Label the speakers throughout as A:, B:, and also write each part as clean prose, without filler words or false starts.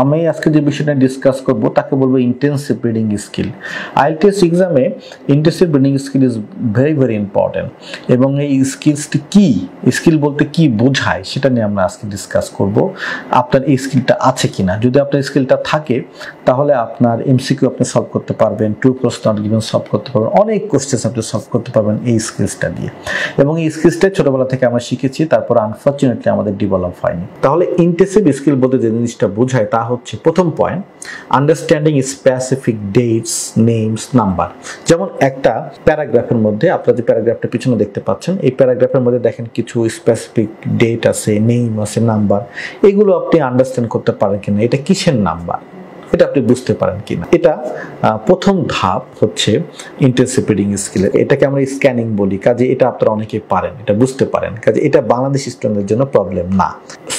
A: আমি আজকে যে বিষয়টা ডিসকাস করব তাকে বলবো ইন্টেন্সিভ রিডিং স্কিল। আইএলটিএস এক্সামে intensive reading skill is very very important, এবং এই স্কিলসটি কি, স্কিল বলতে কি বোঝায় সেটা নিয়ে আমরা আজকে ডিসকাস করব। আপনার এই স্কিলটা আছে কিনা, যদি আপনার স্কিলটা থাকে তাহলে আপনার এমসিকিউ আপনি সলভ করতে পারবেন, ট্রু প্রশ্ন নট গিভেন সলভ করতে পারবেন, অনেক কোশ্চেন আপনি সলভ করতে পারবেন এই স্কিলসটা দিয়ে। এবং এই স্কিলসটা ছোটবেলা থেকে আমরা শিখেছি, তারপর আনফরচুনেটলি আমাদের ডেভেলপ হয়নি। তাহলে ইন্টেন্সিভ স্কিল বলতে যে জিনিসটা বোঝায় তা হচ্ছে, প্রথম point, understanding specific dates, names, number. যেমন একটা প্যারাগ্রাফের মধ্যে, আপনারা যে প্যারাগ্রাফটা পিছনে দেখতে পাচ্ছেন, এই প্যারাগ্রাফের মধ্যে দেখেন কিছু স্পেসিফিক ডেট আছে, নেম আছে, নাম্বার, এগুলো আপনি আন্ডারস্ট্যান্ড করতে পারেন কিনা, এটা কিসের নাম্বার, এটা আপনি বুঝতে পারেন কিনা। এটা প্রথম ধাপ হচ্ছে ইন্টেন্সিভ রিডিং স্কিলের। এটাকে আমরা স্ক্যানিং বলি, কাজে এটা আপনারা অনেকেই পারেন, এটা বুঝতে পারেন, কাজে এটা বাংলাদেশি স্টুডেন্টদের জন্য প্রবলেম না।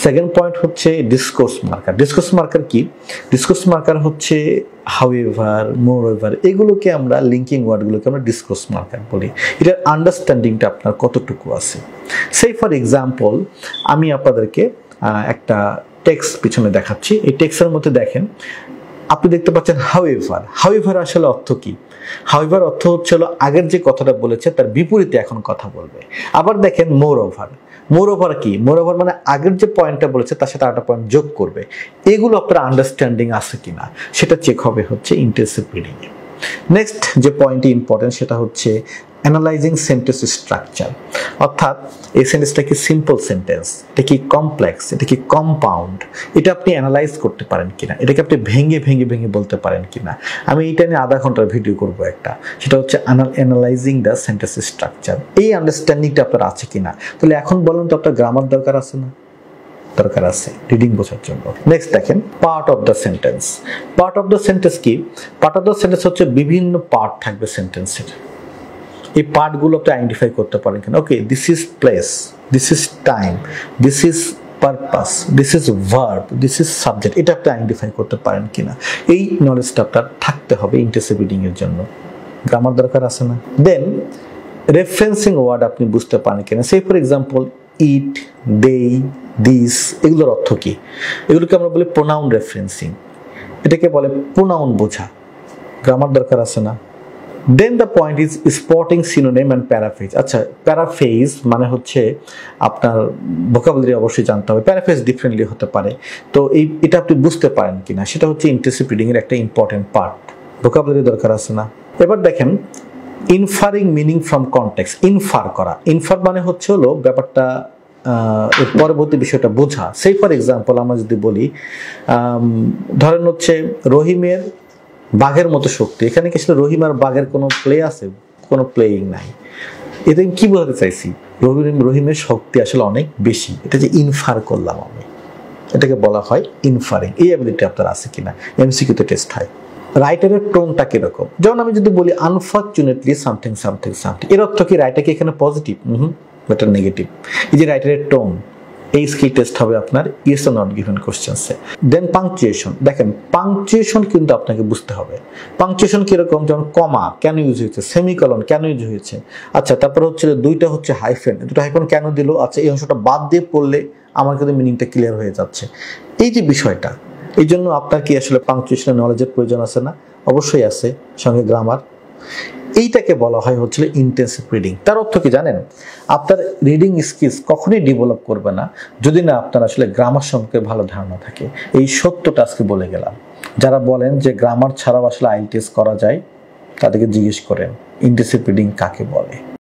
A: সেকেন্ড পয়েন্ট হচ্ছে ডিসকোর্স মার্কার। ডিসকোর্স মার্কার কি? ডিসকোর্স মার্কার হচ্ছে হাউএভার, মোরএভার, এগুলোকে আমরা লিঙ্কিং ওয়ার্ডগুলোকে আমরা ডিসকোর্স মার্কার বলি। এটার আন্ডারস্ট্যান্ডিংটা আপনার কতটুকু আছে। সেই ফর এক্সাম্পল আমি আপনাদেরকে একটা টেক্সট পিছনে দেখাচ্ছি। এই টেক্সটের মধ্যে দেখেন, আপনি দেখতে পাচ্ছেন হাউএভার। হাউএভার আসলে অর্থ কি? হাউএভার অর্থ হচ্ছে হলো আগের যে কথাটা বলেছে তার বিপরীতে এখন কথা বলবে। আবার দেখেন মোরওভার। মোরওভার কি? মোরওভার মানে আগের যে পয়েন্টটা বলেছে তার সাথে আরেকটা পয়েন্ট যোগ করবে। এগুলো আপনার আন্ডারস্ট্যান্ডিং আছে কিনা সেটা চেক হবে হচ্ছে ইন্টেন্সিভ রিডিং এ। নেক্সট যে পয়েন্টটি ইম্পর্টেন্ট সেটা হচ্ছে অ্যানালাইজিং সেন্টেন্স স্ট্রাকচার, অর্থাৎ এই সেন্টেন্সটা কি সিম্পল সেন্টেন্স, এটা কি কমপ্লেক্স, এটা কি কম্পাউন্ড, এটা আপনি অ্যানালাইজ করতে পারেন কিনা, এটাকে আপনি ভেঙে ভেঙে ভেঙে বলতে পারেন কিনা। আমি এইটা নিয়ে আধা ঘন্টার ভিডিও করবো একটা, সেটা হচ্ছে অ্যানালাইজিং দ্য সেন্টেন্স স্ট্রাকচার। এই আন্ডারস্ট্যান্ডিংটা আপনার আছে কিনা। তাহলে এখন বলুন তো, আপনার গ্রামার দরকার আছে না? দরকার আছে রিডিং বোঝার জন্য। নেক্সট দেখেন part of the sentence. Part of the sentence কি? পার্ট অফ দ্য সেন্টেন্স হচ্ছে বিভিন্ন পার্ট থাকবে সেন্টেন্সের। এই পার্টগুলো আপনি আইডেন্টিফাই করতে পারেন কিনা। Okay, this is place, this is time, this is purpose, this is verb, this is subject, এটা আপনি আইডেন্টিফাই করতে পারেন কিনা। এই নলেজটা আপনার থাকতে হবে ইন্টেন্সিভ রিডিং এর জন্য। গ্রামার দরকার আছে না? দেন রেফারেন্সিং ওয়ার্ড আপনি বুঝতে পারেন কিনা। Say for example it, they, this, এগুলোর অর্থ কি? এগুলোকে আমরা বলি প্রোনাউন রেফারেন্সিং, এটাকে বলে প্রোনাউন বোঝা। গ্রামার দরকার আছে না? Then the point is spotting synonym and paraphrase. আচ্ছা, প্যারাফ্রেজ মানে হচ্ছে আপনার ভোকাবুলারি অবশ্যই জানতে হবে, প্যারাফ্রেজ ডিফারেন্টলি হতে পারে। তো এটা আপনি বুঝতে পারেন কিনা সেটা হচ্ছে ইন্টেন্সিভ রিডিং এর একটা ইম্পর্টেন্ট পার্ট। ভোকাবুলারি দরকার আছে না? এবার দেখেন ইনফারিং মিনিং ফ্রম কনটেক্সট। ইনফার করা, ইনফার মানে হচ্ছে হলো ব্যাপারটা এর পরবর্তী বিষয়টা বোঝা। সেই ফর এক্সাম্পল আমরা যদি বলি, ধরেন হচ্ছে রহিমের বাঘের মতো শক্তি, এখানে কি আসলে রহিম আর বাঘের কোনো প্লে আছে? কোনো প্লেইং নাই। এটা কি বোঝাতে চাইছি? রহিমের শক্তি আসলে অনেক বেশি, এটা যে ইনফার করলাম আমি, এটাকে বলা হয় ইনফারিং। এই অ্যাবিলিটি আপনার আছে কিনা, এমসিকিউতে টেস্ট হয়। রাইটারের টোনটা কিরকম? যেমন আমি যদি বলি আনফরচুনেটলি সামথিং সামথিং সামথিং, এর অর্থ কি রাইটার কি এখানে পজিটিভ? এটা নেগেটিভ। এই যে রাইটারের টোন, এই স্কিল টেস্ট হবে আপনার ইয়েস অর নট গিভেন কোশ্চেন্সে। Then punctuation. দেখেন পাংচুয়েশন কিন্তু আপনাকে বুঝতে হবে। পাংচুয়েশন কিরকম? যেমন কমা কেন ইউজ হয়েছে, সেমিকলন কেন ইউজ হয়েছে, আচ্ছা তারপর হচ্ছে দুইটা হচ্ছে হাইফেন, দুটো হাইফেন কেন দিল, আচ্ছা এই অংশটা বাদ দিয়ে পড়লে আমার কিন্তু মিনিংটা ক্লিয়ার হয়ে যাচ্ছে। এই যে বিষয়টা, এই জন্য আপনার কি আসলে পাংচুয়েশনের নলেজের প্রয়োজন আছে না? অবশ্যই আছে, সঙ্গে গ্রামার। এইটাকে বলা হয় হচ্ছে ইন্টেন্সিভ রিডিং। তার অর্থ কি জানেন? আপনার রিডিং স্কিলস কখনোই ডেভেলপ করবে না যদি না আপনার আসলে গ্রামার সম্পর্কে ভালো ধারণা থাকে। এই সত্যটা আজকে বলে গেলাম। যারা বলেন যে গ্রামার ছাড়াও আসলে আইএলটিএস করা যায়, তাদেরকে জিজ্ঞেস করেন ইন্টেন্সিভ রিডিং কাকে বলে।